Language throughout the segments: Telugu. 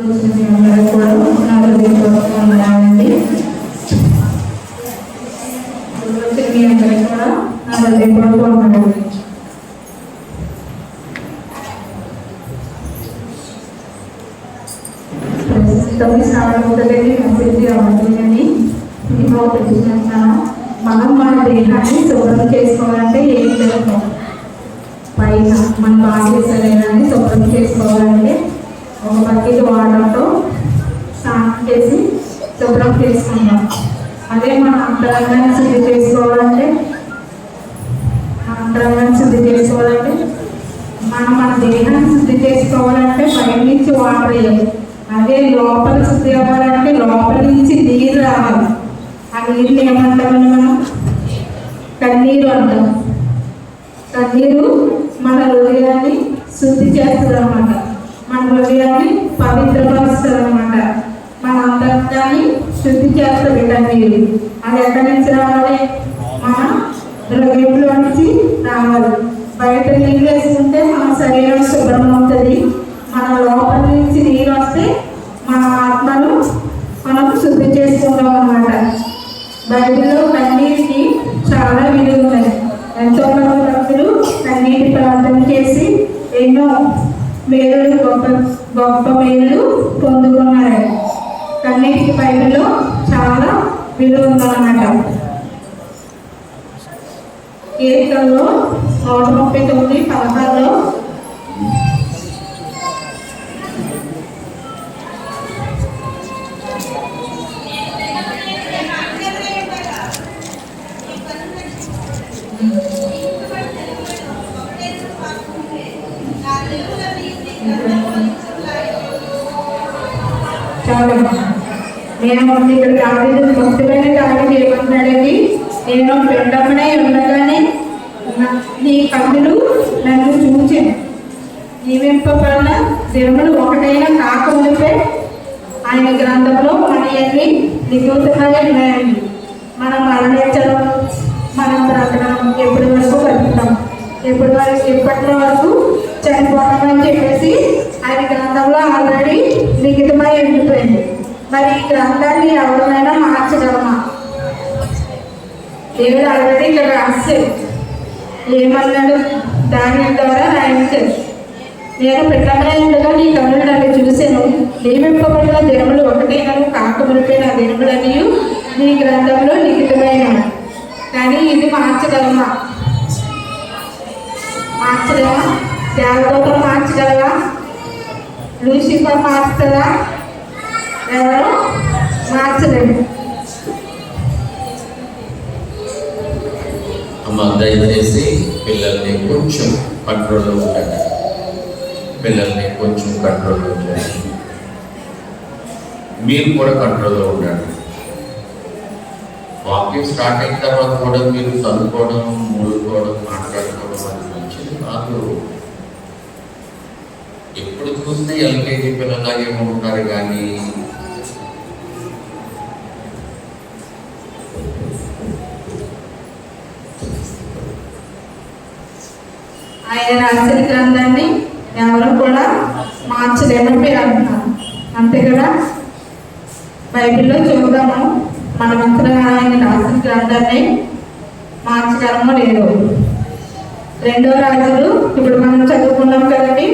వచ్చిన మీ అందరూ కూడా నా హృదయపూర్వకంగా ఉన్నాయండి. వచ్చిన మీ అందరూ కూడా నా హృదయపూర్వకంగా ఉన్నాయండి. ప్రస్తుతం సాగుతుందని మెసేజ్ అవుతుందని ఇంట్లో ప్రశ్నిస్తున్నాను. మనం మన దేహాన్ని శుభ్రం చేసుకోవాలంటే ఏం చేస్తాం? పైన మన బాడీ శరీరాన్ని శుభ్రం చేసుకోవాలంటే ఒక బకెట్ వాటర్తో స్నానం చేసి శుభ్రం చేసుకుంటాం. అదే మన అంతరంగాన్ని శుద్ధి చేసుకోవాలంటే మన దేహాన్ని శుద్ధి చేసుకోవాలంటే పై నుంచి వాటర్ వేయాలి. అదే లోపల శుద్ధి అవ్వాలంటే లోపల నుంచి నీరు రావాలి. ఆ నీరుని ఏమంటామని మనం కన్నీరు అంటాం. కన్నీరు మన హృదయాన్ని శుద్ధి చేస్తుంది అన్నమాట. మన హృదయాన్ని పవిత్రపరుస్తుంది అన్నమాట. మన అంతర్గాన్ని శుద్ధి చేస్తుంది కన్నీరు. అది ఎక్కడి నుంచి రావాలి? మన హృదయంలో నుంచి రావాలి. బయట నీళ్ళు వేసుకుంటే మన శరీరం శుభ్రం అవుతుంది. మన లోపల నుంచి నీరు వస్తే మన ఆత్మను మనం శుద్ధి చేసుకుంటాం అన్నమాట. బైబిల్లో కన్నీటికి చాలా విలువ ఉన్నాయి. ఎంతో మంది భక్తులు కన్నీటి ప్రార్థన చేసి ఎన్నో మేలు గొప్ప మేలు పొందుకున్నారు. కన్నీటికి బైబిల్లో చాలా విలువ ఉందన్నమాట. కీర్తనలో 139:16 చాలా నేను ఇక్కడ దావీదు భక్తుడైన దావీదు ఏమంటున్నాడండి? నేను పెండమనే ఉండగానే నీ కన్నులు నన్ను చూచాను. నియమింపబడిన దినములు ఒకటైనా కాకమునిపే ఆయన గ్రంథంలో మనయన్ని లిఖితమై ఉన్నాయండి. మనం మరణించడం, మనం బ్రతకడం, ఎప్పటి వరకు బ్రతుకుతాం, ఎప్పటి వరకు చనిపోవడం అని చెప్పేసి ఆయన గ్రంథంలో ఆల్రెడీ లిఖితమై ఉండిపోయింది. మరి ఈ గ్రంథాన్ని ఎవరైనా మార్చగలమా? దేవుడు ఆల్రెడీ ఇక్కడ రాశాడు. ఏమన్నాడు? దాని ద్వారా రాయించాడు. నేను పెట్టమనే ఉండగా నీ కన్నులు నన్ను చూశాను. నియమింపబడిన దినములు ఒకటైనను కాకమునిపోయిన దినములని నీ గ్రంథంలో లిఖితమైన. కానీ ఇది మార్చగలమా? మార్చలేమా? దేవదూతలు మార్చగలవా? లూసిఫర్ మార్చుతుందా? ఎవరు మార్చలేదు. అమ్మ దయచేసి పిల్లల్ని కొంచెం కంట్రోల్లో ఉండండి. పిల్లల్ని కొంచెం కంట్రోల్లో ఉండండి. మీరు కూడా కంట్రోల్లో ఉండండి. వాక్యం స్టార్ట్ అయిన తర్వాత కూడా మీరు చదువుకోవడం, మూడుకోవడం, మాట్లాడుకోవడం అది మంచిది కాదు. ఎప్పుడు చూస్తే ఎల్కేజీ పిల్లలాగే ఉంటారు. కానీ ఆయన రాసిన గ్రంథాన్ని ఎవరు కూడా మార్చలేమని మీరు అంటున్నారు. అంతే కదా? బైబిల్లో చూద్దాము, మన మిత్రులు ఆయన రాసిన గ్రంథాన్ని మార్చగలమో లేదు. 2వ రాజులు ఇప్పుడు మనం చదువుకున్నాం కదండి.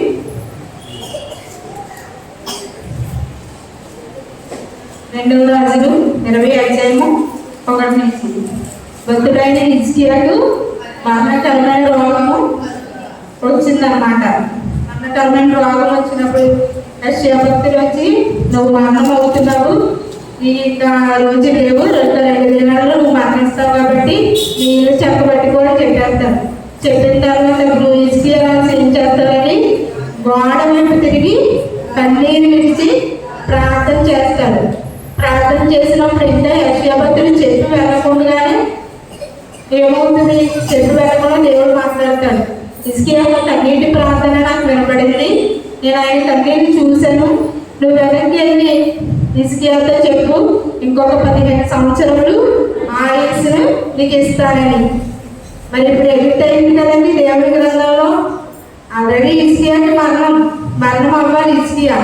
2వ రాజులు 20:1 భక్తుడైన హిజ్కియాకు మరణకరమైన రోగము వచ్చిందన్నమాట. మరణకరమైన రోగం వచ్చినప్పుడు యెషయా భక్తులు వచ్చి, నువ్వు మరణం అవుతున్నావు, ఈ రోజు లేవు, 2 దినాల్లో నువ్వు మరణిస్తావు కాబట్టి నీళ్ళు చెప్పబట్టుకోవడం చెప్పేస్తారు. చెప్పిన తర్వాత హిజ్కియా ఏం చేస్తారని గోడ వైపు తిరిగి కన్నీరు విడిచి ప్రార్థన చేస్తాడు. ప్రార్థన చేసినప్పుడు ఇంకా యెషయా భక్తులు చెప్పి వెళ్ళకుండానే ఏమవుతుంది? చెప్పి వెళ్ళకుండా దేవుడు మాట్లాడతాడు. హిజ్కియా కన్నీటి ప్రార్థన నాకు వినపడింది, నేను ఆయన కన్నీటిని చూశాను, నువ్వు వెనక్కి వెళ్ళి హిజ్కియాతో చెప్పు, ఇంకొక 15 సంవత్సరములు ఆయుస్సును నీకు ఇస్తానని. మరి ఇప్పుడు ఎడిట్ అయింది కదండి దేవుడి గ్రంథంలో. ఆల్రెడీ హిజ్కియాకి మరణం అవ్వాలి. హిజ్కియా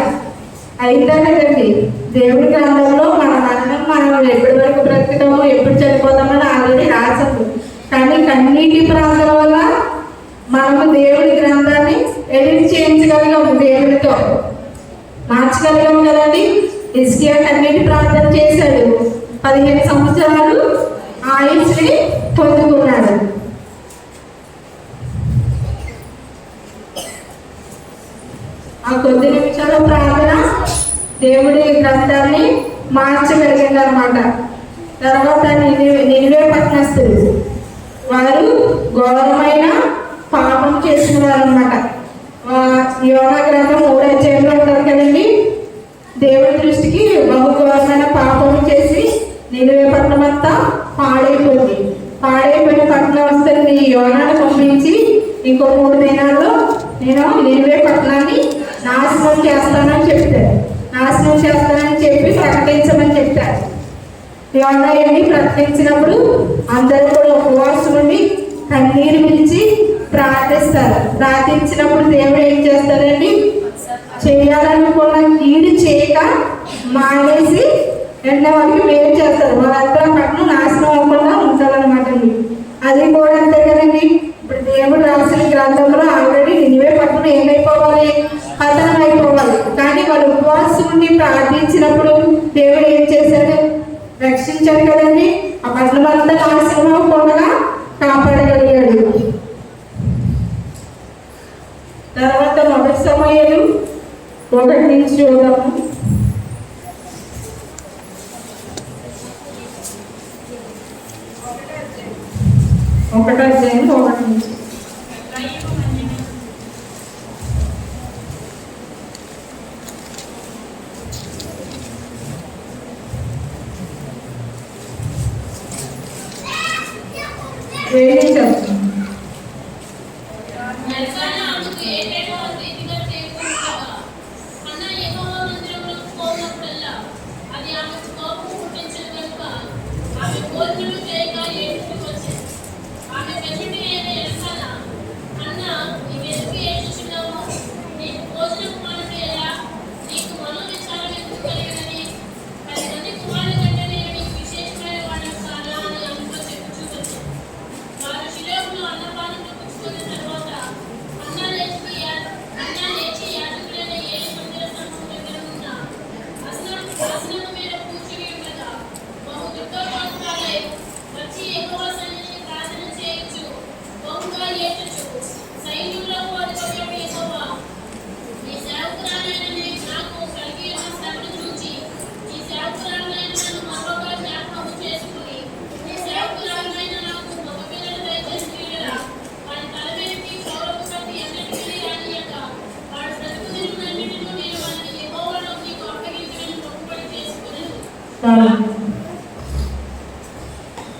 అయితే కదండి దేవుడి గ్రంథంలో మన మరణం మనం ఎప్పటి వరకు బ్రతుకుతామో ఎప్పుడు చనిపోతామని ఆల్రెడీ రాసాము. కానీ కన్నీటి ప్రార్థన వల్ల మనము దేవుడి గ్రంథాన్ని ఎడిట్ చేయించగలిగాము, దేవుడితో మార్చగలిగాము కదండి. హిజ్కియా కన్నీటి ప్రార్థన చేశాడు, 15 సంవత్సరాలు ఆయుష్ని పొందుకున్నాడు. ఆ కొద్ది నిమిషాల ప్రార్థన దేవుడి గ్రంథాన్ని మార్చగలిగింది అనమాట. తర్వాత నినివే పట్టణస్థులు వారు ఘోరమైన పాపం చేసిన వారు అనమాట. యోనా గ్రంథం 3వ అధ్యాయంలో ఉంటారు కదండి. దేవుడి దృష్టికి బహుఘోరమైన పాపం చేసి నినివే పట్టణం అంతా పాడైపోయింది. పాడైపోయిన పట్టణస్థుల్ని యోనాను పంపించి ఇంకో 3 దినాల్లో నేను నినివే పట్టణాన్ని నాశనం చేస్తానని చెప్తారు. నాశనం చేస్తానని చెప్పి ప్రకటించమని చెప్తారు. యోనా వెళ్ళి ప్రకటించినప్పుడు అందరూ కూడా ఉపవాసం ఉండి కన్నీరు విడిచి ప్రార్థిస్తారు. ప్రార్థించినప్పుడు దేవుడు ఏం చేస్తారండి, చేయాలనుకున్న కీడు చేయక మానేసి వెంటనే వాళ్ళకి మేలు చేస్తారు. వాళ్ళంతా పట్టణం నాశనం అవ్వకుండా ఉంటారనమాట అండి. అది కూడా అంతే కదండి. ఇప్పుడు దేవుడు రాసిన గ్రంథంలో ఆల్రెడీ నినివే పట్టణం ఏమైపోవాలి, పతనం అయిపోవాలి. కానీ వాళ్ళు ఉపవాసం ఉండి ప్రార్థించినప్పుడు దేవుడు ఏం చేశాడు, రక్షించాడు కదండి. ఆ పట్టణం అంతా నాశనం అవ్వకుండా కాపాడగలిగాడు. తర్వాత 1 సమూయేలు 1 నుంచి చూద్దాము. 1వ అధ్యాయం 1 నుంచి.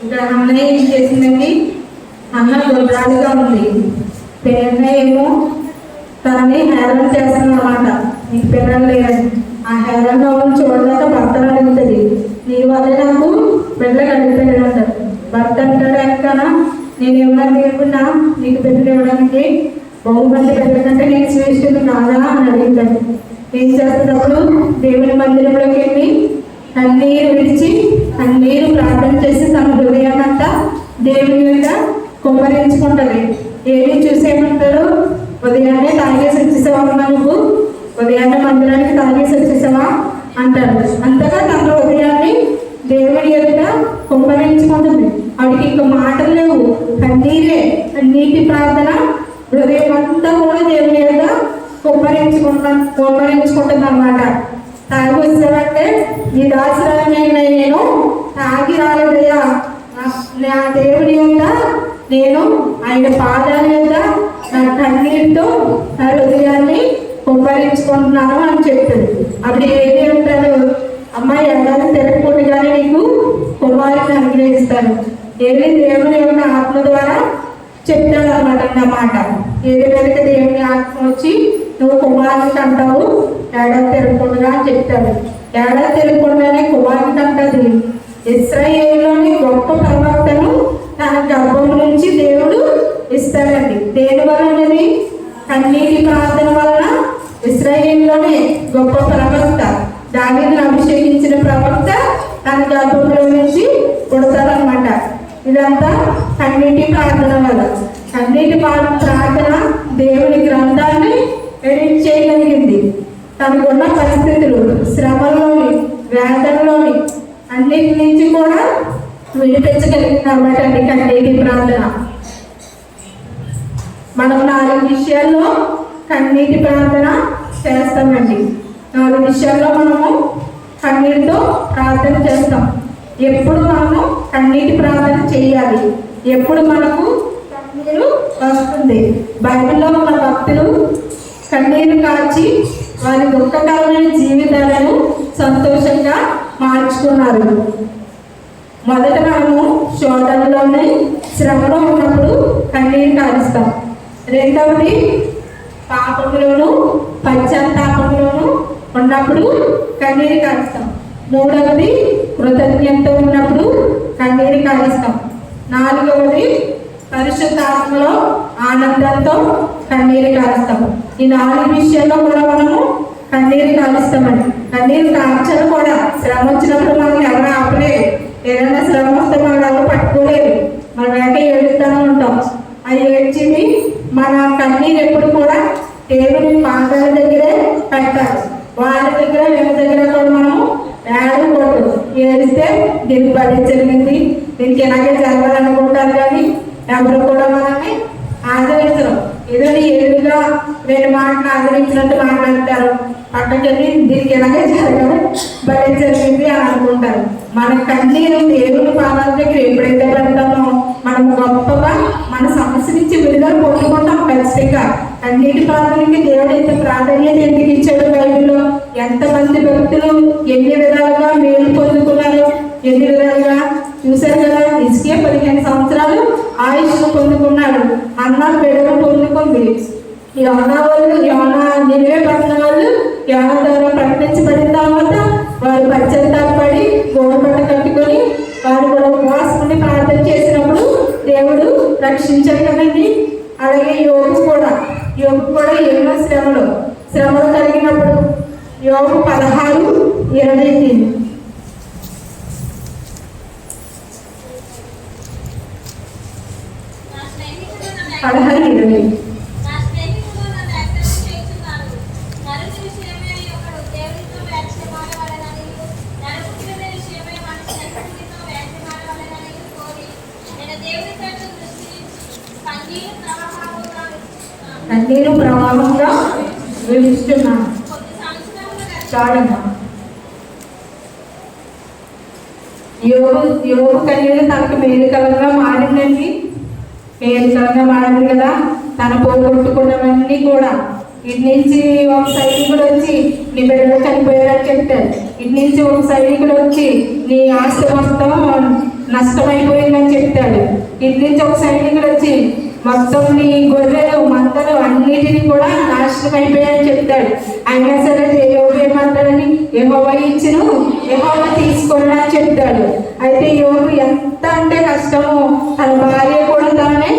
ఇంకా అన్నయ్య ఏం చేసిందండి, అన్న గుర్రాలుగా ఉంది, పేరున ఏమో తనని హేళన చేస్తుంది అన్నమాట. నీకు పిల్లలు లేరు, ఆ హేళనగా ఉంది చూడలేక భర్తను అడుగుతుంది, నీ వల్ల నాకు పిల్లలు అడుగుతాడు అంటారు. భర్త అంటాడు ఎక్కనా, నేను ఏమన్నా లేకుండా నీకు పిల్లలు ఇవ్వడానికి బహుమంది పిల్లల కంటే నేను శ్రేష్ఠుడు కాదా అని అడుగుతాడు. ఏం చేస్తున్నప్పుడు దేవుని మందిరంలోకి వెళ్ళి కన్నీరు విడిచి కన్నీరు ప్రార్థన చేసి తన హృదయాన్నంతా దేవుని యొక్క కుమ్మరించుకుంటుంది. ఏమి చూసేమంటారు, ఉదయాన్నే తాగేసి వచ్చేసావా నువ్వు, ఉదయాన్నే మందిరానికి తాగేసి వచ్చేసావా అంటారు. అంతగా తన హృదయాన్ని దేవుని యొక్క కుమ్మరించుకుంటుంది. ఆవిడికి ఇంక మాటలు లేవు, కన్నీరే, కన్నీటి ప్రార్థన, హృదయం అంతా కూడా దేవుని యొక్క కుమ్మరించుకుంటుంది అన్నమాట. తాగి వచ్చామంటే ఈ దాసరాలైన నేను తాగి రాలేదయ్యా, నా దేవుని యొక్క నేను ఆయన పాదాల యొక్క నా కన్నీటితో నా హృదయాన్ని కుమ్మరించుకుంటున్నాను అని చెప్తుంది. అప్పుడు ఏది అంటారు, అమ్మాయి ఎలాగో తిరగకుండానే నీకు కుమారుని అనుగ్రహిస్తాను. ఏది దేవుని యొక్క ఆత్మ ద్వారా చెప్తాడు అన్నమాట. ఏది కనుక దేవుని ఆత్మ వచ్చి నువ్వు కుమారునికి అంటావు, ఏడాది తిరగకుండా అని చెప్తాడు. ఏడాది తిరగకుండానే కుమారునికి అంటది. ఇశ్రాయేలులోని గొప్ప ప్రవక్తను తన గర్భం నుంచి దేవుడు ఇస్తాడండి. దేని వలనది, కన్నీటి ప్రార్థన వలన ఇశ్రాయేలులోనే గొప్ప ప్రవక్త, దావీదును అభిషేకించిన ప్రవక్త తన గర్భంలో నుంచి పుడతారనమాట. ఇదంతా కన్నీటి ప్రార్థన వల్ల. కన్నీటి ప్రార్థన దేవుని గ్రంథాన్ని ఎడిట్ చేయగలిగింది. తనకున్న పరిస్థితులు, శ్రమల్లోని, వేదనలోని అన్నిటి నుంచి కూడా విడిపించగలిగింది అన్నమాట అండి కన్నీటి ప్రార్థన. మనం 4 విషయాల్లో కన్నీటి ప్రార్థన చేస్తామండి. 4 విషయాల్లో మనము కన్నీటితో ప్రార్థన చేస్తాం. ఎప్పుడు మనము కన్నీటి ప్రార్థన చేయాలి, ఎప్పుడు మనకు కన్నీరు వస్తుంది. బైబిల్లో మన భక్తులు కన్నీరు కాచి వారి దుఃఖకరమైన జీవితాలను సంతోషంగా మార్చుకున్నారు. మొదట మనము శోధనలోనే, శ్రమలో ఉన్నప్పుడు కన్నీరు కారుస్తాం. రెండవది పాపంలోను, పశ్చాత్తాపంలోను ఉన్నప్పుడు కన్నీరు కారుస్తాం. మూడవది కృతజ్ఞతతో ఉన్నప్పుడు కన్నీరు కారుస్తాం. నాలుగవది పరిశుద్ధాత్మలో ఆనందంతో కన్నీరు కారుస్తాం. ఈ 4 విషయాల్లో కూడా మనము కన్నీరు కారుస్తామండి. కన్నీరు కార్చలు కూడా శ్రమ వచ్చినప్పుడు మనం ఎవరు ఆపలేదు. ఏదైనా శ్రమ వస్తే మనం ఎవరు పట్టుకోలేదు. మనం వెంట ఏడుస్తూనే ఉంటాం. అది ఏడ్చింది మన కన్నీరు ఎప్పుడు కూడా దేవుని పాదాల దగ్గరే పెట్టాలి. వాళ్ళ దగ్గర వీళ్ళ దగ్గర కూడా మనము ఏడకూడదు. ఏడిస్తే దీనికి బలి జరిగింది, దీనికి ఇలాగే జరగాలనుకుంటారు, కానీ ఎవరు కూడా మనల్ని ఆదరించరు. ఏదో ఏడుగా 2 మాటలు ఆదరించినట్టు మాట్లాడతారు. పక్కకెళ్ళి దీనికి ఇలాగే జరగాలి, బలి జరిగింది అని అనుకుంటారు. మన కన్నీరు దేవుని పాదాల దగ్గర ఎప్పుడైతే పెడతామో మనం గొప్పగా మన సమస్య నుంచి విడుదల పొందుకుంటాం. ఖచ్చితంగా కన్నీటి ప్రార్థనకి దేవుడు ఎంత ప్రాధాన్యత ఎందుకు ఇచ్చాడు బైబిల్లో? ఎంతమంది భక్తులు ఎన్ని విధాలుగా మేలు పొందుకున్నారు, ఎన్ని విధాలుగా చూశారు కదా. హిజ్కియా 15 సంవత్సరాలు ఆయుష్ను పొందుకున్నాడు. అన్న బిడ్డను పొందుకుంది. యోనా నినివే పట్టణ వాళ్ళు యోనా ద్వారా ప్రకటించబడిన తర్వాత వారు పశ్చాత్తాపడి గోడపట్ట కట్టుకొని వారు కూడా ఉపవాసం ఉండి ప్రార్థన చేసినప్పుడు దేవుడు రక్షించాడు కదండి. అలాగే యోగు కూడా ఎన్నో శ్రమలు కలిగినప్పుడు యోగు 16:20 16:20 కన్నీరు ప్రవాహంగా విలుస్తున్నాను. చాడమ్మా. యోగు కన్నీరు తనకు మేలుకరంగా మారిందండి. మేలుకరంగా మారింది కదా. తన పోగొట్టుకున్నవన్నీ కూడా ఇటు నుంచి ఒక సైనికుడు వచ్చి నీ బిడ్డలు చనిపోయారని చెప్తాడు. ఇటు నుంచి ఒక సైనికుడు వచ్చి నీ ఆస్తి మొత్తం నష్టమైపోయిందని చెప్తాడు. ఇటు నుంచి ఒక సైనికుడు వచ్చి మొత్తం నీ గొర్రెలు మందలు అన్నిటిని కూడా నాశనం అయిపోయాయని చెప్తాడు. అయినా సరే యోగు ఏమంటాడని, యెహోవా ఇచ్చును యెహోవా తీసుకుని అని చెప్తాడు. అయితే యోగు ఎంత అంటే కష్టము, తన భార్య కూడా తనని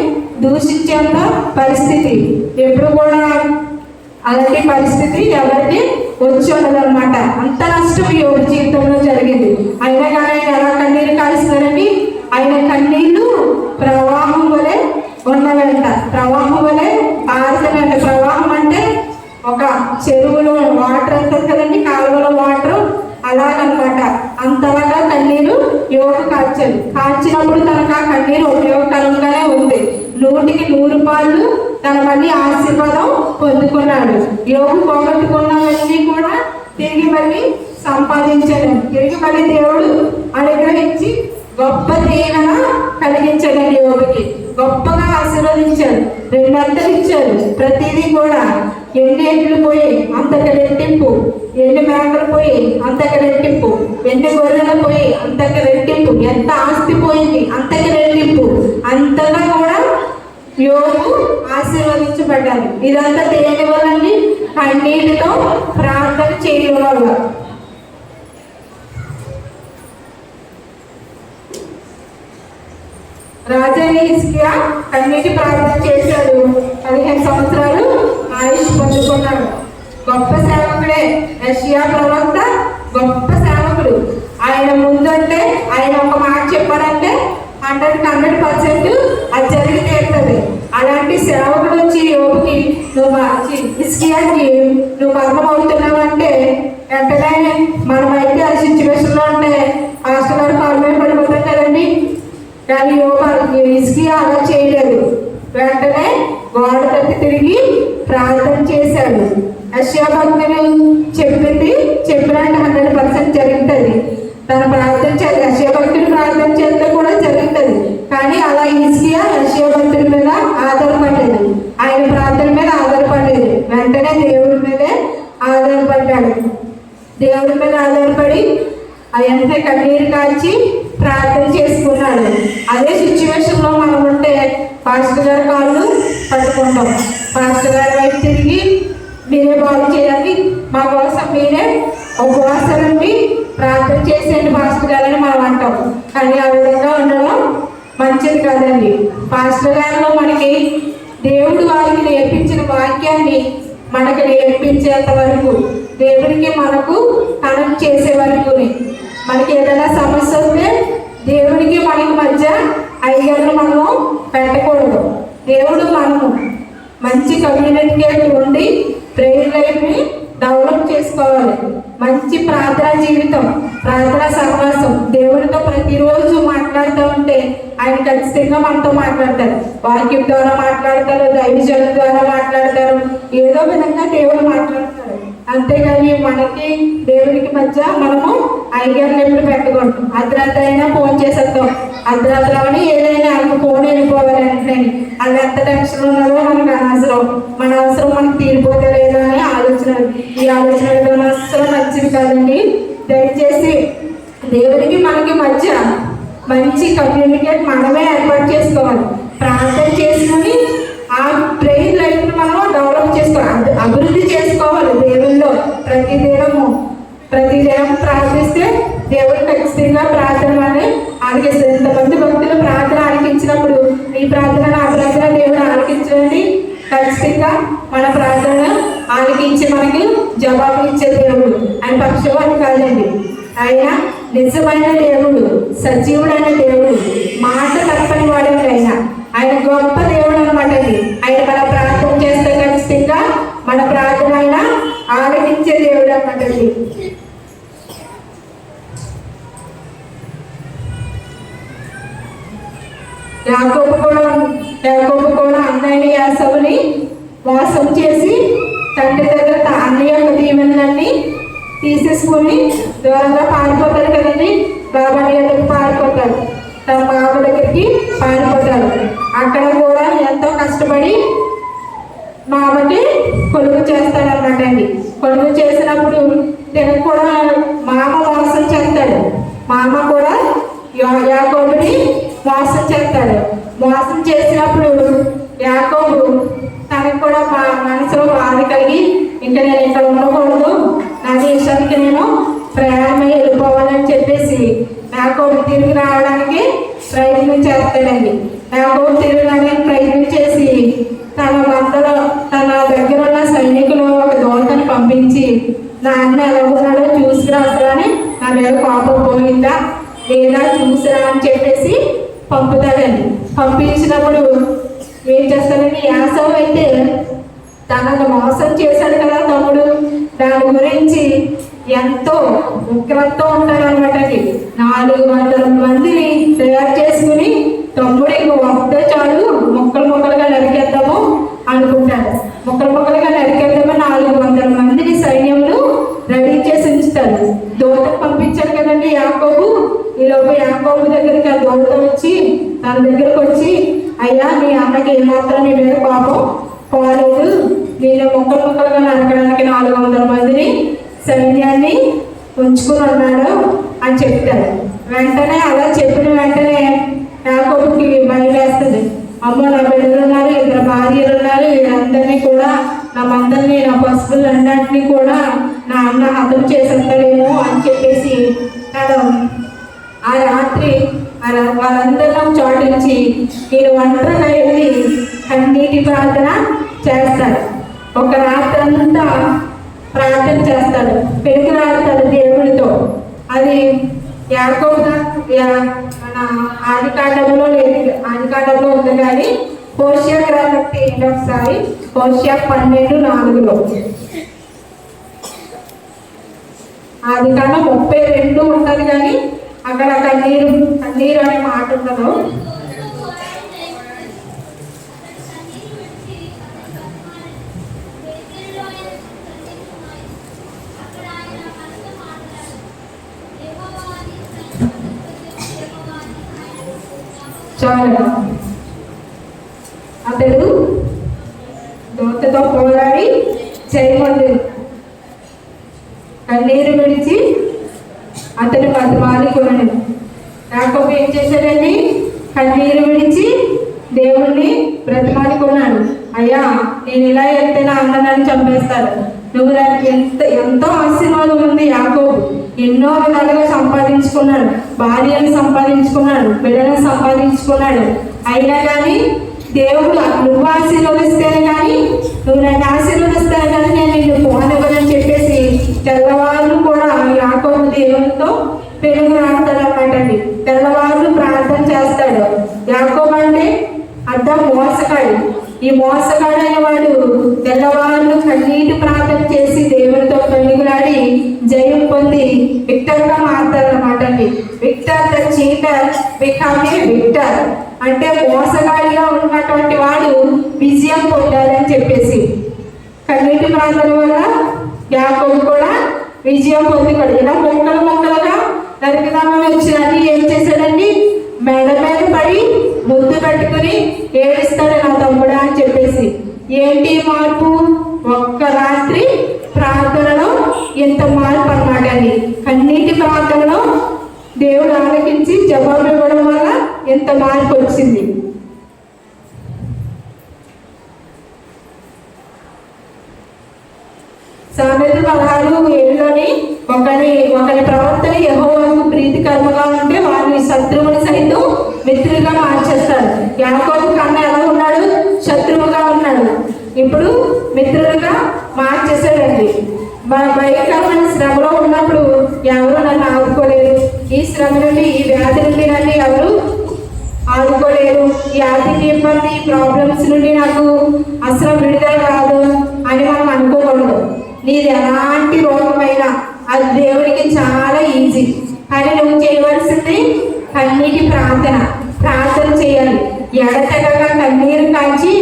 దూషించేంత పరిస్థితి. ఎప్పుడు కూడా అలాంటి పరిస్థితి ఎవరికి వచ్చి ఉండదన్నమాట. అంత నష్టం యోగు జీవితంలో జరిగింది. అయినా కానీ ఆయన ఎలా కన్నీరు కాల్స్తున్నాడండి. ఆయన కన్నీళ్ళు ప్రవాహం వలె ఉన్నవంట. ప్రవాహం వలె పారుతుందంట. ప్రవాహం అంటే ఒక చెరువులో వాటర్ వస్తుంది కదండి, కాలువలో వాటర్ అలాగనమాట. అంతలాగా కన్నీరు యోగు కాల్చినప్పుడు తనకు ఆ కన్నీరు ఉపయోగకరంగానే ఉంది. 100కి 100 పాళ్ళు తన మళ్ళీ ఆశీర్వాదం పొందుకున్నాడు. యోగు పోగొట్టుకున్నవన్నీ కూడా తిరిగి మళ్ళీ సంపాదించాడు. తిరిగి మళ్ళీ దేవుడు అనుగ్రహించి గొప్ప దీవెన కలిగించాడండి. యోగుకి గొప్పగా ఆశీర్వదించాడు. 2 అంతలు ఇచ్చాడు. ప్రతిదీ కూడా ఎన్ని ఎడ్లు పోయి అంతకు రెట్టింపు, ఎన్ని మేకలు పోయి అంతకు రెట్టింపు, ఎన్ని గొర్రెలు పోయి అంతకు రెట్టింపు, ఎంత ఆస్తి పోయింది అంతకు రెట్టింపు. అంతగా కూడా యోగు ఆశీర్వదించబడ్డారు. ఇదంతా దేని వల్లండి? కన్నీటితో ప్రార్థన చేయడం వల్ల. రాజైన హిజ్కియా కన్నీటి ప్రార్థన చేశాడు. 15 సంవత్సరాలు ఆయుష్ పొందుకున్నాడు. గొప్ప సేవకుడు సేవకుడే. యెషయా ప్రవక్త గొప్ప సేవకుడు. ఆయన ముందంటే ఆయన ఒక మాట చెప్పారంటే 100% అది జరిగి తీరుతుంది. అలాంటి సేవకుడు వచ్చి యోగుకి హిజ్కియాకి నువ్వు మరణం అవుతున్నావంటే వెంటనే మనమైతే ఆ సిచ్యువేషన్లో ఉంటే పాస్టర్ గారు కాలు మీద పడిపోతాం కదండి. కానీ హిజ్కియా అలా చేయలేదు. వెంటనే గోడ తట్టి తిరిగి ప్రార్థన చేశాడు. యెషయా భక్తుడు చెప్పినట్టు 100% జరుగుతుంది. తన ప్రార్థన చేస్తే యెషయా భక్తుడు ప్రార్థన చేస్తే కూడా జరుగుతుంది. కానీ అలా హిజ్కియా యెషయా భక్తుడి మీద ఆధారపడలేదు, ఆయన ప్రార్థన మీద ఆధారపడలేదు. వెంటనే దేవుడి మీదే ఆధారపడ్డాడు. దేవుడి మీద ఆధారపడి వెంటనే కన్నీరు కాల్చి ప్రార్థన చేసుకున్నాడు. అదే సిచ్యువేషన్లో మనం ఉంటే పాస్టర్ గారి కాళ్ళు పట్టుకుంటాం. పాస్టర్ గారి వైపు తిరిగి మీరే బాగు చేయాలి, మా కోసం మీరే ఉపవాసం నుండి ప్రార్థన చేసేయండి పాస్టర్ గారని మనం అంటాం. కానీ ఆ విధంగా ఉండడం మంచిది కాదండి. పాస్టర్ గారిలో మనకి దేవుడు వారికి నేర్పించిన వాక్యాన్ని మనకి నేర్పించేంత వరకు, దేవుడికి మనకు కనెక్ట్ చేసే వరకు, మనకి ఏదైనా సమస్య వస్తే దేవుడికి మనకి మధ్య అయ్యగారిని మనము పెట్టకూడదు. దేవుడు మనము మంచి కమ్యూనికేట్ ఉండి ప్రేయర్ లైఫ్ని డెవలప్ చేసుకోవాలి. మంచి ప్రార్థనా జీవితం, ప్రార్థనా సహవాసం, దేవుడితో ప్రతిరోజు మాట్లాడుతూ ఉంటే ఆయన ఖచ్చితంగా మనతో మాట్లాడతారు. వాక్యం ద్వారా మాట్లాడతారు, దైవజనుల ద్వారా మాట్లాడతారు, ఏదో విధంగా దేవుడు మాట్లాడతారు. అంతేగాని మనకి దేవుడికి మధ్య మనము అయ్యగారిని ఎప్పుడు పెట్టకూడదు. అర్ధరాత్రి అయినా ఫోన్ చేసేస్తాం, అర్ధరాత్రి అని ఏదైనా ఆయనకు ఫోన్ వెళ్ళిపోవాలి అంటే అది ఎంత టెన్షన్ ఉన్నదో మనకు అనవసరం. మన అవసరం మనకు తీరిపోతే లేదా అని ఆలోచన. ఈ ఆలోచన అసలు మంచిది కాదండి. దయచేసి దేవుడికి మనకి మధ్య మంచి కమ్యూనికేట్ మనమే ఏర్పాటు చేసుకోవాలి. ప్రార్థన చేసుకుని ఆ ప్రేయర్ లైఫ్ని మనం డెవలప్ చేసుకోవాలి, అభివృద్ధి చేసుకోవాలి. దేవుల్లో ప్రతిదినం ప్రార్థిస్తే దేవుడు ఖచ్చితంగా ప్రార్థన అని ఆలకిస్తారు. ఇంతమంది భక్తులు ప్రార్థన ఆలకించినప్పుడు ఈ ప్రార్థన నా ప్రార్థన దేవుడు ఆలకించండి. ఖచ్చితంగా మన ప్రార్థన ఆలకించి మనకి జవాబు ఇచ్చే దేవుడు. ఆయన పక్షవాది కాదండి. ఆయన నిజమైన దేవుడు, సజీవుడైన దేవుడు, మాట తప్పని వాడండి. ఆయన గొప్ప దేవుడు అనమాట. ఆయన మన ప్రార్థన చేస్తే ఖచ్చితంగా మన ప్రార్థన ఆయన ఆలకించే దేవుడు అనమాట. యాకోబు కూడా అన్నయ్య యాసవుని మోసం చేసి తండ్రి దగ్గర అన్నయ్య యొక్క దీవెనలన్నీ తీసేసుకుని దూరంగా పారిపోతాడు కదండి. బాబాయ్ దగ్గరికి పారిపోతాడు, తన బాబు దగ్గరికి పారిపోతాడు. అక్కడ కూడా ఎంతో కష్టపడి మామకి కొలువు చేస్తాడన్నమాట అండి. కొలువు చేసినప్పుడు తినకు కూడా మామ మోసం చేస్తాడు. మామ కూడా యాకోబుని మోసం చేస్తాడు. మోసం చేసినప్పుడు యాకోబు తనకు కూడా మనసులో బాధ కలిగి ఇంకా నేను ఇక్కడ ఉండకూడదు, నా దేశానికి నేను ప్రయాణమై వెళ్ళిపోవాలని చెప్పేసి యాకోబు తిరిగి రావడానికి ప్రయత్నం చేస్తాడండి. యాకోబు తిరిగి రావడానికి ప్రయత్నం చేసి తన దగ్గర ఉన్న సైనికులు ఒక దూతను పంపించి నా అన్న ఎలా ఉన్నాడో చూసిరా, అసలు నా మీద కోపం పోయిందా లేదా చూసిరా అని చెప్పేసి పంపుతాడండి. పంపించినప్పుడు ఏం చేస్తాడండి, యాసవ్ అయితే తనను మోసం చేశాడు కదా తమ్ముడు, దాని గురించి ఎంతో ఉగ్రంతో ఉంటారనమాట. 400 మందిని తయారు చేసుకుని తమ్ముడికి వస్తే చాలు ముక్కలుగా నరికేద్దాము అనుకుంటాడు. ముక్కలుగా నరికేద్దామని 400 మందిని సైన్యంలో రెడీ చేసి ఉంచుతాడు. దూతకు పంపించారు కదండి యాకోబు. ఈలోపు యాకోబు దగ్గరికి ఆ దూత వచ్చి తన దగ్గరకు వచ్చి, అయ్యా నీ అన్నకి ఏమాత్రం నీ మీద కోపం పోలేదు, నేను ముక్కలుగా నరకడానికి 400 మందిని సైన్యాన్ని ఉంచుకుని ఉన్నాడు అని చెప్తాడు. వెంటనే అలా చెప్పిన వెంటనే యాకోబుకి భయం వేస్తుంది. అమ్మో నా బిడ్డలు ఉన్నారు, 2 భార్యలు ఉన్నారు, వీళ్ళందరినీ కూడా నా మందల్ని నా పశువులన్నింటినీ కూడా నా అన్న హతం చేసేస్తాడేమో అని చెప్పేసి ఆ రాత్రి వాళ్ళందరూ చోటించి నేను ఒంటరిగా వెళ్ళి కన్నీటి ప్రార్థన చేస్తాడు. ఒక రాత్రి అంతా ప్రార్థన చేస్తాడు, పెరుగులాడతాడు దేవుడితో. అది యాకోబు మన ఆదికాండంలో లేదు, ఆదికాండంలో ఉంది కానీ హోషేయ గ్రంథం తీయండి ఒకసారి. హోషేయ 12:4 ఆదికాండం 32 ఉంటుంది కానీ అక్కడ కన్నీరు కన్నీరు అనే మాట ఉండదు. చాలా అతడు దోతతో పోరాడి చేయమంది కన్నీరు విడిచి అతను బతిమాలి కొనడు. యాకోబు ఏం చేశాడండి? కన్నీరు విడిచి దేవుణ్ణి బ్రతిమాలి కొన్నాడు. అయ్యా, నేను ఇలా వెళ్తే నా అన్నదాన్ని చంపేస్తాడు, నువ్వు దానికి ఎంతో ఆశీర్వాదం ఉంది. యాకోబు ఎన్నో విధాలుగా సంపాదించుకున్నాడు, భార్యను సంపాదించుకున్నాడు, బిడ్డలను సంపాదించుకున్నాడు. అయినా కానీ దేవుడు నువ్వు ఆశీర్వదిస్తేనే కానీ, నువ్వు నన్ను ఆశీర్వదిస్తాను కానీ నేను నిన్ను పోనివ్వనని చెప్పేసి తెల్లవాళ్ళు కూడా యాకోబు దేవునితో పెరుగు ఆడతాడనమాట అండి. తెల్లవాళ్ళు ప్రార్థన చేస్తాడు. యాకోబు అంటే అర్థం మోసగాడు. ఈ మోసగాడైన వాడు తెల్లవాళ్ళు కన్నీటి ప్రార్థన చేసి దేవునితో పెరుగులాడి జయం పొంది విక్టర్గా మారుతారనమాట అండి. Victor the cheater become a victor అంటే మోసగాడిగా ఉన్నటువంటి వాడు విజయం పొందాలని చెప్పేసి కన్నీటి ప్రార్థన వల్ల యాకోబు కూడా విజయం పొందుతాడు. ఇలా మొక్కలు మొక్కలుగా నరికిదామని వచ్చినట్టు ఏం చేశాడండి? మెడ మీద పడి ముద్దు పెట్టుకుని ఏడుస్తాడు నా తమ్ముడా అని చెప్పేసి. ఏంటి మార్పు? ఒక్క రాత్రి ప్రార్థనలో ఎంత మార్పు అన్నమాట అండి. కన్నీటి ప్రార్థనలో దేవుడు ఆలకించి జవాబు ఇవ్వడం వల్ల ఎంత మార్పు వచ్చింది. సామెతలు 16:7 ఒకరి ప్రవర్తన యెహోవాకు ప్రీతికరముగా ఉంటే వారిని శత్రువుని సైతం మిత్రులుగా మార్చేస్తాడు. యాకోబు కన్నా ఎలా ఉన్నాడు? శత్రువుగా ఉన్నాడు. ఇప్పుడు మిత్రులుగా మార్చేశాడండి. భయంకరమైన శ్రమలో ఉన్నప్పుడు ఎవరు నన్ను ఆదుకోలేరు, ఈ శ్రమ నుండి ఈ వ్యాధి నుండి నన్ను ఎవరు ఆదుకోలేరు, ఈ ఆర్థిక ఇబ్బంది ప్రాబ్లమ్స్ నుండి నాకు అసలు విడుదల రాదు అని మనం అనుకోకూడదు. నీది ఎలాంటి రోగమైనా అది దేవుడికి చాలా ఈజీ. కానీ నువ్వు చేయవలసింది కన్నీటి ప్రార్థన చేయాలి. ఎడతెగగా కన్నీరు కాల్చి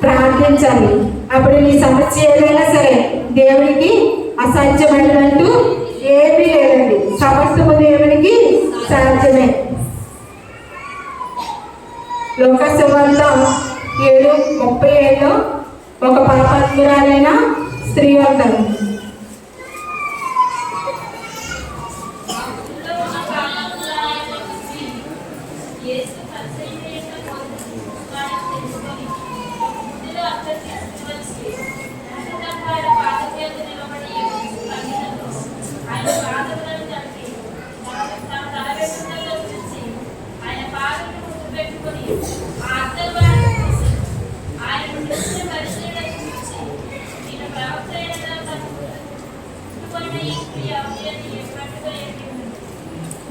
ప్రార్థించాలి. అప్పుడు నీ సమస్య ఏదైనా సరే దేవుడికి అసాధ్యమైనట్టు ఏమీ లేదండి. సమస్తము దేవునికి సాధ్యమే. లోకసువార్త 7:37 ఒక పాపాత్మురాలైన స్త్రీ ఉంటారు.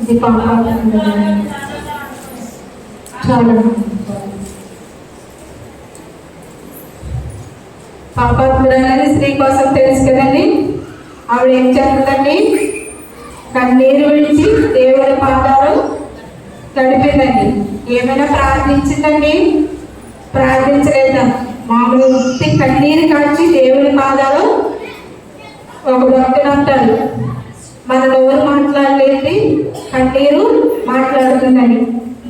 ఇది పాపాత్మురాలైన స్త్రీ కోసం తెలుసు కదండి. ఆవిడ ఏం చేస్తుందండి? కన్నీరు విడిచి దేవుడి పాదాలు తడిపిందండి. ఏమైనా ప్రార్థించిందండి? ప్రార్థించలేదా? మామూలు కన్నీరు కాల్చి దేవుడి పాదాలు. ఒక భక్తుడు అంటాడు, మన నోరు మాట్లాడలేండి, కన్నీరు మాట్లాడుతుందని.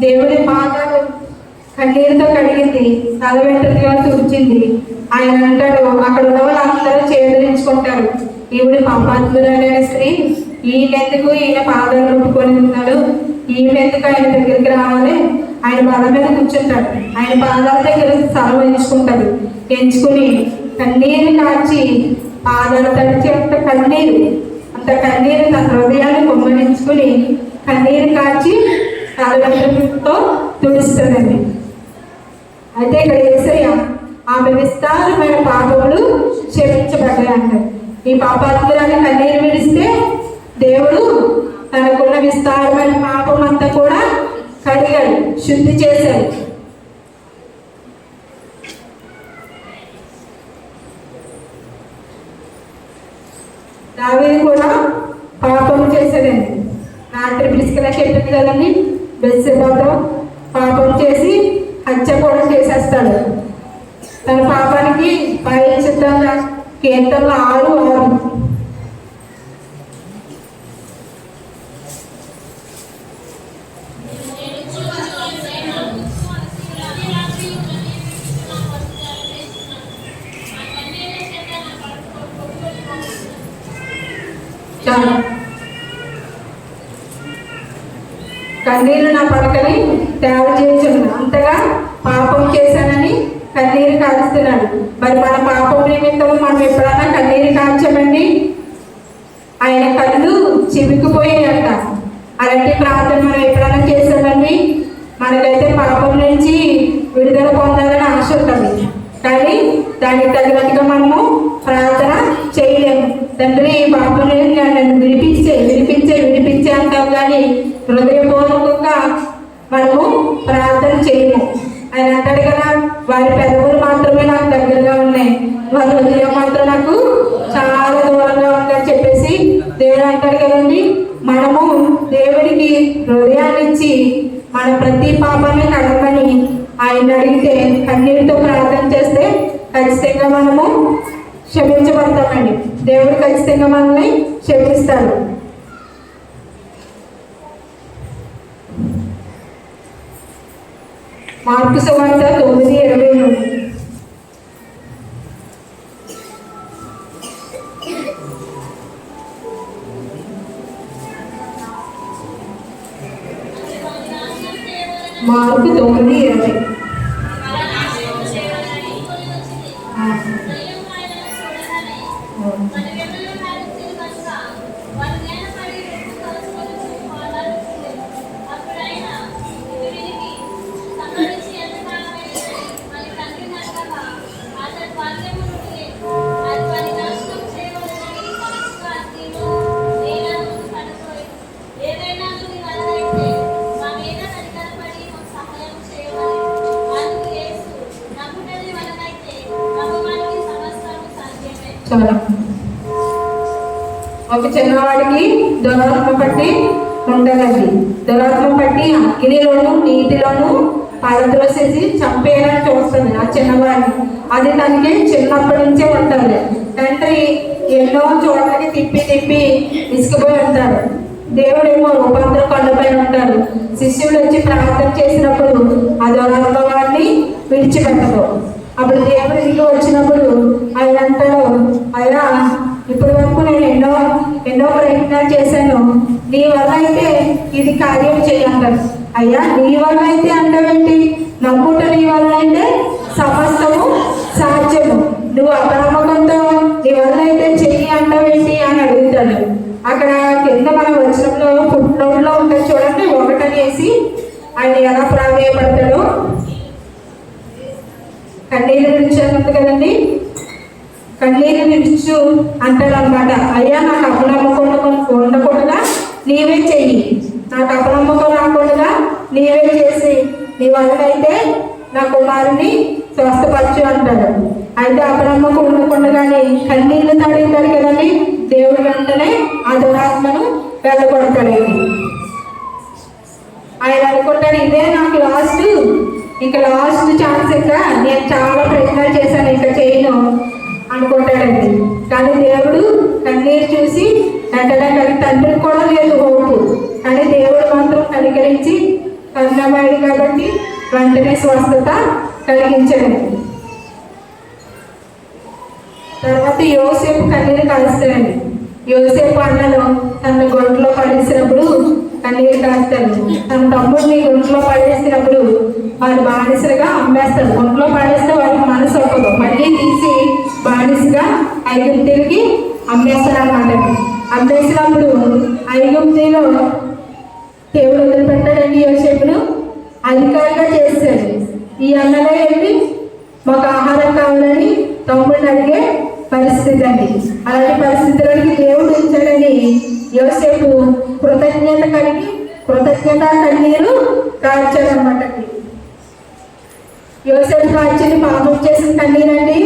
దేవుడి పాదాలు కన్నీరుతో కడిగింది, తలవెంట్రుకగా తుడిచింది. ఆయన అంటాడు, అక్కడ ఉన్న వాళ్ళందరూ చేదరించుకుంటారు, ఈవిడ పాపాత్మురాలైన స్త్రీ, ఈయనెందుకు ఈయన పాదాలు ముట్టుకొని ఉన్నాడు, ఈయనెందుకు ఆయన దగ్గరికి రావాలి? ఆయన బాధ మీద కూర్చుంటాడు, ఆయన పాదాల దగ్గర స్థలం ఎంచుకుంటాడు. ఎంచుకుని కన్నీరు కాచి పాదాలు తడిచి అంత కన్నీరు తన హృదయాన్ని కొమ్మరించుకుని కన్నీరు కాచి తలతో తుడుస్తుందండి. అయితే ఇక్కడ యేసయ్య ఆమె విస్తారమైన పాపములు క్షమించబడ్డాయి అంటారు. ఈ పాపాత్మురాలు కన్నీరు విడిస్తే దేవుడు తనకున్న విస్తారమైన పాపం అంతా కూడా కడిగాడు, శుద్ధి చేశాడు. దావీదు కూడా పాపం చేశాడండి. రాత్రి ప్రిస్కిలా చెప్పింది కదండి, బెత్షెబాతో పాపం చేసి హత్య కూడా చేసేస్తాడు. తన పాపానికి ప్రాయశ్చిత్తంగా కీర్తనలు 6:6 కన్నీరు నా పడకని తయారు చేయించును, అంతగా పాపం చేశానని కన్నీరు కారుస్తున్నాడు. మరి మన పాపం నిమిత్తము మనం ఎప్పుడన్నా కన్నీరు కార్చమండి? ఆయన కళ్ళు చివికిపోయాయంట. అలాంటి ప్రార్థన మనం ఎప్పుడన్నా చేశామండి? మనకైతే పాపం నుంచి విడుదల పొందాలని ఆశ ఉంటుంది, కానీ దానికి తగినట్టుగా మనము ప్రార్థన చేయలేము. తండ్రి ఈ పాపం నన్ను విడిపించే విడిపించే విడిపించే అంటాం, కానీ హృదయపూర్వకంగా మనము ప్రార్థన చేయము. ఆయన అంటాడు కదా, వారి పెదవులు మాత్రమే నాకు దగ్గరగా ఉన్నాయి, వారి హృదయం మాత్రం నాకు చాలా దూరంగా ఉందని చెప్పేసి దేవుడు అంటాడు కదండి. మనము దేవుడికి హృదయాన్ని ఇచ్చి మన ప్రతి పాపాన్ని కడగమని ఆయన అడిగితే, కన్నీటితో ప్రార్థన చేస్తే ఖచ్చితంగా మనము క్షమించబడతామండి. దేవుడు ఖచ్చితంగా మనల్ని క్షమిస్తాడు. మార్కు సువార్త 9:20. మార్కు 9:20. చాలా ఒక చిన్నవాడికి దురాత్మ పట్టి ఉండదండి. దురాత్మ పట్టి అగ్నిలోను నీటిలోను పడద్రోసేసి చంపేయాలని చూస్తుంది ఆ చిన్నవాడిని. అది తనకి చిన్నప్పటి నుంచే ఉంటుంది. తండ్రి ఎన్నో చోట్లకి తిప్పి తిప్పి ఇసుకుపోయి ఉంటాడు. దేవుడేమో రూపాంతర కొండపై ఉంటాడు. శిష్యుడు వచ్చి ప్రార్థన చేసినప్పుడు ఆ దురాత్మ వాడిని విడిచిపెట్టదు. అప్పుడు దేవుడు ఇంటికి వచ్చినప్పుడు ఆయన అంటాడు, అయ్యా ఇప్పటి వరకు నేను ఎన్నో ప్రయత్నాలు చేశాను, నీ వల్ల అయితే ఇది కార్యం చేయంటాడు. అయ్యా నీ వల్ల అయితే అంటావేంటి? నమ్ముట నీ వల్ల అయితే సమస్తము సాధ్యము, నువ్వు అపనమ్మకంతో నీ వల్ల అయితే చెయ్యి అంటావేంటి అని అడుగుతాడు. అక్కడ కింద మనం వచ్చినప్పుడు ఫుట్ నోట్లో ఉంటుంది చూడండి, 1 అనేసి ఆయన ఎలా ప్రాధాయపడతాడో. కన్నీరు విడిచాను కదండి, కన్నీరు విడిచు అంటాడు అనమాట. అయ్యా నాకు అపనమ్మకం ఉండకుండా నీవే చెయ్యి, నాకు అపనమ్మకం రాకుండా నీవే చేసి నీ వల్ల అయితే నా కుమారుని స్వస్థపరచు అంటాడు. అయితే అపనమ్మకం ఉండకుండానే కన్నీళ్ళు తడుగుతాడు కదండి, దేవుడు వెంటనే ఆ దురాత్మను వెళ్ళగొడతాడు. ఆయన అనుకుంటాడు, ఇదే నాకు ఇంకా లాస్ట్ ఛాన్స్, ఇంకా నేను చాలా ప్రయత్నాలు చేశాను, ఇంకా చేయను అనుకుంటాడండి. కానీ దేవుడు కన్నీరు చూసి వెంటనే తండ్రికి కూడా లేదు హోపు, కానీ దేవుడు మాత్రం కనికరించి కన్నవాడు కాబట్టి వెంటనే స్వస్థత కలిగించాడు. తర్వాత యోసేపు కన్నీరు కాలుస్తాడండి. యోసేపు అన్నలు తన గొంతులో పడేసినప్పుడు కన్నీరు కాస్తాడు. తన తమ్ముడిని గొంతులో పడేసినప్పుడు వారు బానిసలుగా అమ్మేస్తారు. గొంతులో పడేస్తే వారికి మనసు ఒప్పదు, మళ్ళీ తీసి బానిసగా ఐగుప్తులకి అమ్మేస్తారు అన్నమాట. అమ్మేసినప్పుడు ఐగుప్తులో దేవుడు వదిలిపెట్టాడండి యోసేపును, అధికారిగా చేశాడు. ఈ అన్నలే వెళ్ళి మాకు ఆహారం కావాలని తమ్ముడిని అడిగే పరిస్థితి అండి. అలాంటి పరిస్థితులకి దేవుడు ఉంచాడని యోసేపు కృతజ్ఞత కన్నీరు కార్చాడనమాట. యోసేపు కార్చింది పాపం చేసిన కన్నీరండి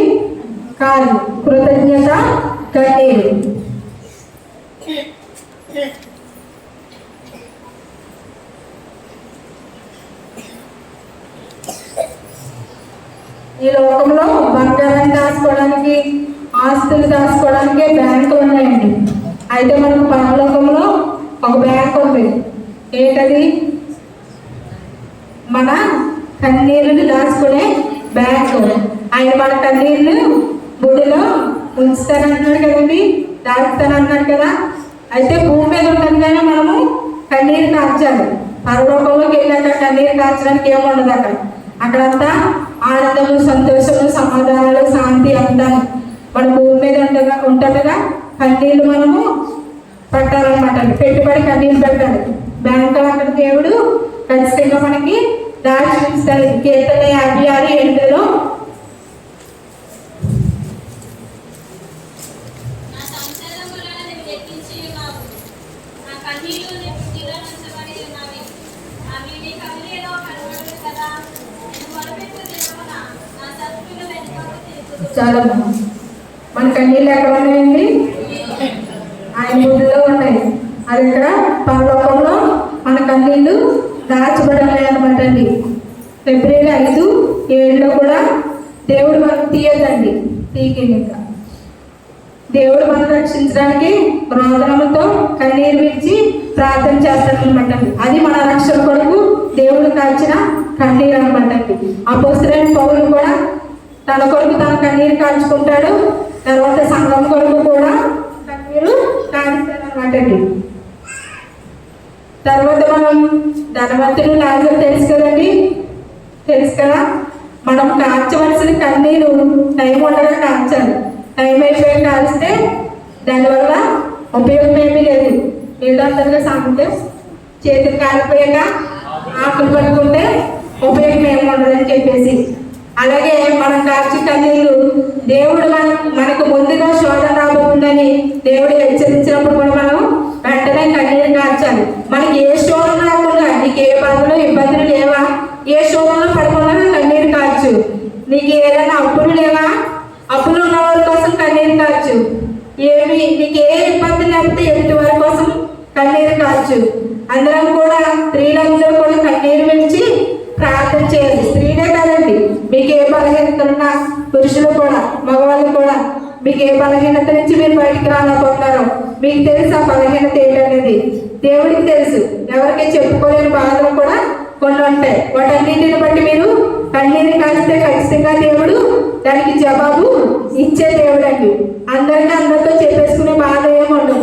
కాదు, కృతజ్ఞత కన్నీరు. ఈ లోకంలో బంగారం దాచుకోవడానికి, ఆస్తులు దాచుకోవడానికి బ్యాంకులు ఉన్నాయండి. అయితే మనకు పరలోకంలో ఒక బ్యాంక్ ఉంది. ఏంటది? మన కన్నీళ్ళని దాచుకునే బ్యాంకు. ఆయన మన కన్నీళ్ళు గుడిలో ఉంచుతానంటున్నాడు కదండి, దాచుతానంటున్నాడు కదా. అయితే భూమి మీద ఉంటుంది కానీ మనము కన్నీరు కార్చాలి. పరలోకంలోకి వెళ్ళాక కన్నీరు కార్చడానికి ఏముండదు అక్కడంతా ఆనందము, సంతోషము, సమాధానాలు, శాంతి అంతా మన భూమి మీద ఉంటుండగా కన్నీళ్ళు మనము పెట్టాలన్నమాట. పెట్టుబడి కన్నీళ్ళు పెట్టాలి. బ్యాంకు అక్కడ దేవుడు ఖచ్చితంగా మనకి దాచి ఉంచుతాడు. కీర్తన 56:8 చాలా మన కన్నీళ్ళు ఎక్కడ ఉన్నాయండి? ఆయన గుడిలో ఉన్నాయి. అది ఇక్కడ పరలోకంలో మన కన్నీళ్ళు దాచబడాలి అనమాట అండి. ఫిబ్రవరి 5:7 కూడా దేవుడు మనకు తీయదండి, తీకింది. ఇంకా దేవుడు మనం రక్షించడానికి రోదనముతో కన్నీరు విడిచి ప్రార్థన చేస్తాడనమాట. అది మన రక్షణ కొరకు దేవుడు కాల్చిన కన్నీరు అనమాట. అపోస్తలుడైన పౌలు కూడా తన కొరకు తన కన్నీరు కాల్చుకుంటాడు. తర్వాత సంఘం కొరకు కూడా కన్నీరు కాల్చుతాడనమాట. తర్వాత మనం ధనవంతుడు లాజరు తెలుసు కదండి, తెలుసు కదా. మనం కాల్చవలసిన కన్నీరు టైం ఉండగా కాల్చాలి. టైం అయిపోయి కాల్స్తే దానివల్ల ఉపయోగం ఏమీ లేదు. ఏదో అంతగా సాగుతే చేతులు కాలిపోయాక ఆకులు పట్టుకుంటే ఉపయోగం ఏమి ఉండదని చెప్పేసి. అలాగే మనం కాల్చి కన్నీళ్ళు దేవుడు మనకు ముందుగా శోధన రాబోతుందని దేవుడు హెచ్చరించినప్పుడు కూడా మనం వెంటనే కన్నీరు కార్చాలి. మనకి ఏ శోధన రాకుండా, నీకు ఏ బాధలు ఇబ్బందులు లేవా, ఏ శోధనలో పడకుండా కన్నీరు కార్చు. నీకు ఏదైనా అప్పులు లేవా, అప్పులు ఉన్న వారి కోసం కన్నీరు కార్చు. నీకు ఏ ఇబ్బంది లేకపోతే ఎదుటి వారి కోసం కన్నీరు కార్చు. అందరం కూడా, స్త్రీలందరూ కూడా కన్నీరు విడిచి ప్రార్థన చేయాలి. స్త్రీలే కదండి, మీకు ఏ బలహీనతలున్నా, పురుషులు కూడా, మగవాళ్ళు కూడా, మీకు ఏ బలహీనత నుంచి మీరు బయటికి రాలేకపోతున్నారో మీకు తెలుసు. ఆ బలహీనత ఏంటనేది దేవుడికి తెలుసు. ఎవరికి చెప్పుకోలేని బాధలు కూడా కొన్ని ఉంటాయి. వాటన్నింటిని బట్టి మీరు కన్నీరు కాస్తే ఖచ్చితంగా దేవుడు దానికి జవాబు ఇచ్చే దేవుడు అండి. అందరితో చెప్పేసుకునే బాధ ఏముండదు.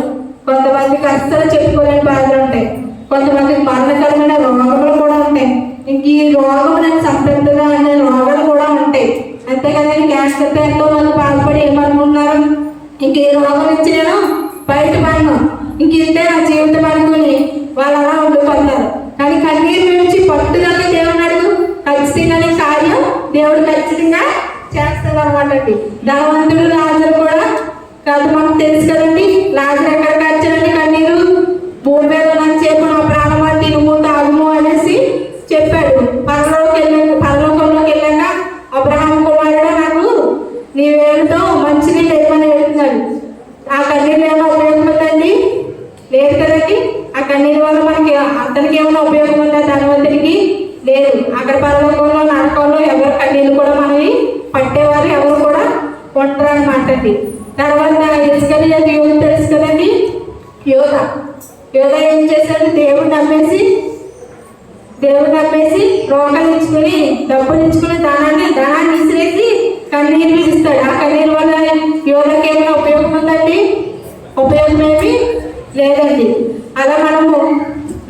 కొంతమందికి అస్సలు చెప్పుకోలేని బాధలు ఉంటాయి. కొంతమందికి మరణకరమైన రోగములు కూడా ఉంటాయి. ఇంక ఈ రోగం నాకు సంపెట్టుగా అనే రోగాలు కూడా ఉంటాయి. అంతేకాదని క్యాన్సర్తో ఎంతో మంది బాధపడి ఏమనుకున్నారు, ఇంక ఈ రోగం నుంచి నేను బయటపడను, ఇంక ఇంతే నా జీవితం అనుకుని వాళ్ళు అలా ఉండిపోతున్నారు. కానీ కన్నీరు నుంచి పట్టుదల దేవుడు అడుగు ఖచ్చితంగా కార్యం దేవుడు ఖచ్చితంగా చేస్తాడు అనమాట అండి. ధనవంతుడు లాజరు కూడా కాదు, మనకు తెలుసు కదండి. లాజరు ఎక్కడ ఖర్చాడండి కన్నీరు? భూమి మీద ఉన్నంతసేపు నా ప్రాణమా తినుము తాగుము అనేసి చెప్పాడు. పరలోకంలోకి వెళ్ళాక అబ్రహాం కుమారుడు నాకు నీ వేలుతో మంచినీళ్ళు ఏమని వెళ్తున్నాడు. ఆ కన్నీరు ఏమైనా ఉపయోగపడుతుంది? లేదు కదండి. ఆ కన్నీరు వల్ల మనకి అతనికి ఏమైనా ఉపయోగం ఉందా? ధనవంతుడికి లేదు. అక్కడ పరలోకంలో నరకంలో ఎవరు కన్నీళ్ళు కూడా మనవి పట్టేవారు ఎవరు కూడా ఉండరు అనమాట అండి. తర్వాత ఇసుకని యోధ తెలుసు కదండి. యోధ ఏం చేశాడు? దేవుడు నమ్మేసి రోగాలు ఇచ్చుకుని, డబ్బులు ఇచ్చుకుని, ధనాన్ని విసిరేసి కన్నీరు విధిస్తాడు. ఆ కన్నీరు వల్ల యోధకి ఏమైనా ఉపయోగం ఉందండి? ఉపయోగం ఏమి లేదండి. అలా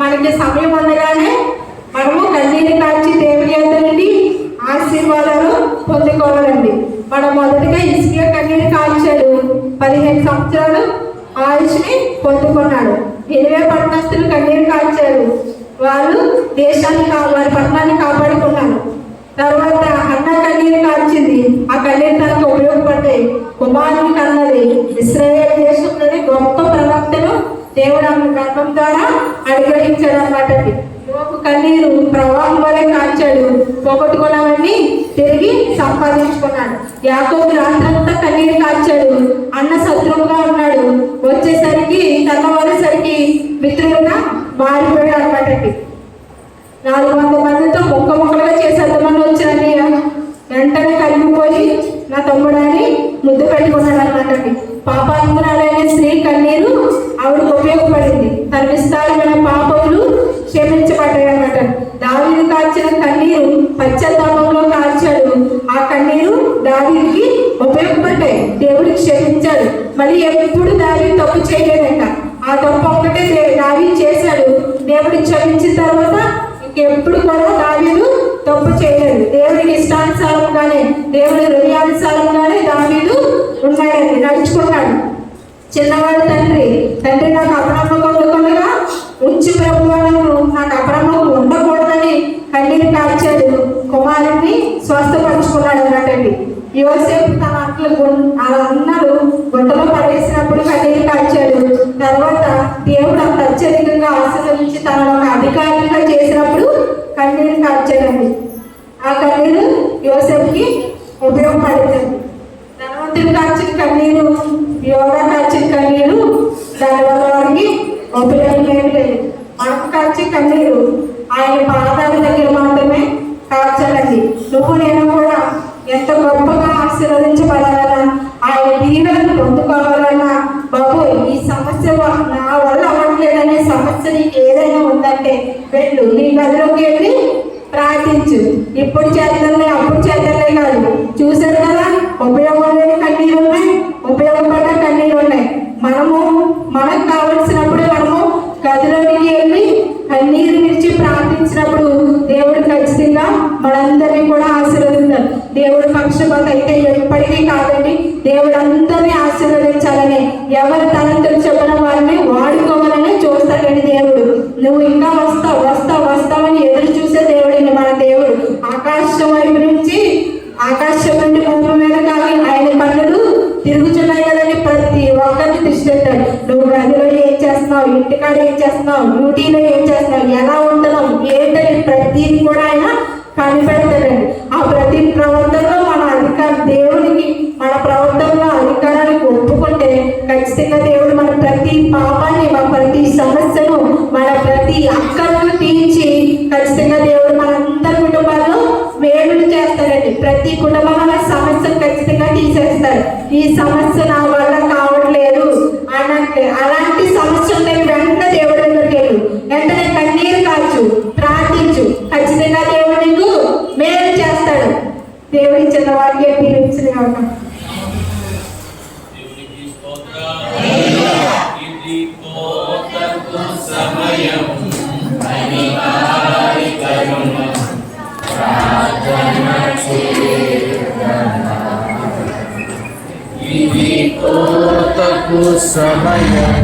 మనకి సమయం ఉండగానే మనము కన్నీరు కాల్చి దేవుడి యొద్ద నుండి ఆశీర్వాదాలు పొందుకోవాలండి. మనం మొదటిగా ఇసుక కన్నీరు కాల్చాడు. 15 సంవత్సరాలు ఆయుష్ని పొందుకున్నాడు. 20 పట్టణస్తులు కన్నీరు కాల్చారు. వాళ్ళు వారి పట్టణాన్ని కాపాడుకున్నారు. తర్వాత అన్న కన్నీరు కార్చింది. ఆ కన్నీరు తనకు ఉపయోగపడ్డాయి. కుమారుని కన్నది. ఇశ్రాయేలు దేశంలోని గొప్ప ప్రవక్తను దేవుడు ఆమె గర్భం ద్వారా అనుగ్రహించాడు అన్నమాట. యోబు కన్నీరు ప్రవాహం వలె కార్చాడు. పోగొట్టుకున్నవన్నీ తిరిగి సంపాదించుకున్నాడు. యాకోబు రాత్రంతా కన్నీరు కార్చాడు. అన్న శత్రువుగా ఉన్నాడు. వచ్చేసరికి తెల్లవారేసరికి మిత్రుడుగా మారిపోయాడు అన్నమాట. 400 మందితో ముక్కలుగా చేసి ఎంతమంది వచ్చారని వెంటనే కలిగిపోయి నా తమ్ముడని ముద్దు పెట్టుకున్నాడు అన్నమాట. పాపాత్మురాలైన స్త్రీ కన్నీరు ఆవిడకు ఉపయోగపడింది. తన విస్తారమైన పాపములు క్షమించబడ్డాయి అన్నమాట. దావీదు కార్చిన కన్నీరు పశ్చాత్తాపంలో కార్చాడు. ఆ కన్నీరు దావీదుకి ఉపయోగపడ్డాయి. దేవుడికి క్షమించాడు. మళ్ళీ ఎప్పుడు దావీదు తప్పు చేయలేదంట. ఆ తప్పు ఒక్కటే దావీదు చేశాడు. దేవుడికి క్షమించిన తర్వాత ఎప్పుడు కూడా దావీదు తప్పు చేయలేదు. దేవుడికి ఇష్టానుసారంగానే, దేవుడి హృదయానుసారంగానే దావీదు ఉన్నాడండి, నడుచుకున్నాడు. చిన్నవాడు తండ్రి నాకు అపనమ్మకం ఉండకుండా ఉంచి ప్రభువాలను నాకు అపనమ్మకం ఉండకూడదని కన్నీరు కార్చాడు. కుమారుడిని స్వస్థపరుచుకున్నాడు అన్నట్టండి. యోసేపు తన అన్నలు గుంటలో పడేసినప్పుడు కన్నీరు కార్చాడు. తర్వాత దేవుడు అంత అత్యధికంగా ఆశీర్వదించి తనను ఒక అధికారిగా చేసినప్పుడు కన్నీరు కార్చాడండి. ఆ కన్నీరు యోసేపుకి ఉపయోగపడింది. ధనవంతుడు కార్చిన కన్నీరు, యోగా కార్చిన కన్నీరు దానివల్ల వారికి ఉపయోగం ఏమి లేదు. మనకు కార్చే కన్నీరు ఆయన పాదాల దగ్గర మాత్రమే కార్చాలండి. నువ్వు నేను కూడా ఎంత గొప్పగా ఆశీర్వదించబడాలన్నా, ఆయన దీవెనలు పొందుకోవాలన్నా, బాబు ఈ సమస్య నా వల్ల అవ్వట్లేదనే సమస్య నీకు ఏదైనా ఉందంటే వెళ్ళు, నీ గదిలోకి వెళ్ళి ప్రార్థించు. ఇప్పుడు చేద్దాంలే అప్పుడు చేద్దాంలే కాదు. చూసారు కదా, ఉపయోగం లేని కన్నీరు ఉన్నాయి, ఉపయోగపడ్డ కన్నీరు ఉన్నాయి. మనకు కావలసినప్పుడే మనము గదిలోకి వెళ్ళి కన్నీరు విడిచి ప్రార్థించినప్పుడు దేవుడు ఖచ్చితంగా మనందరినీ కూడా ఆశీర్వదించాలి. దేవుడు పక్షపాత అయితే ఎప్పటికీ కాదండి. దేవుడు అందరినీ ఆశీర్వదించాలని, ఎవరు తనంతలు చెప్పిన వారిని వాడుకోవాలని చూస్తాడండి దేవుడు. నువ్వు ఇంకా వస్తావని ఎదురు చూసే దేవుడండి మన దేవుడు. ఆకాశం వైపు నుంచి, ఆకాశం నుండి భూమి మీద కానీ ఆయన కన్నులు తిరుగుతున్నాయి కదండి. ప్రతి ఒక్కరిని దృష్టిస్తాడు. నువ్వు గదిలో ఏం చేస్తున్నావు, ఇంటికాడ ఏం చేస్తున్నావు, డ్యూటీలో ఏం చేస్తున్నావు, ఎలా ఉంటున్నావు ఏంటని ప్రతిదీ కూడా ఆయన కనిపెడతాడండి. ఆ ప్రతి ప్రవర్తనలో మన దేవుడికి మన ప్రవర్తనలో అధికారానికి ఒప్పుకుంటే ఖచ్చితంగా దేవుడు మన ప్రతి పాపాన్ని, మన ప్రతి సమస్యను, మన ప్రతి అక్కలను తీర్చి ఖచ్చితంగా దేవుడు మనందరి కుటుంబాల్లో వేడులు చేస్తాడండి. ప్రతి కుటుంబంలో సమస్యను ఖచ్చితంగా తీసేస్తాడు. ఈ సమస్య నా వల్ల కావట్లేదు అన్నట్టు అలాంటి సమస్య ఉంటే వెంటనే దేవుడి దగ్గరికి వెళ్ళు, వెంటనే కన్నీరు కాచు, ప్రార్థించు. ఖచ్చితంగా దేవుడు నీకు మేలు చేస్తాడు. దేవుడి చిన్న వారికి పిలిపించింది కాక ఇది కోతకు సమయం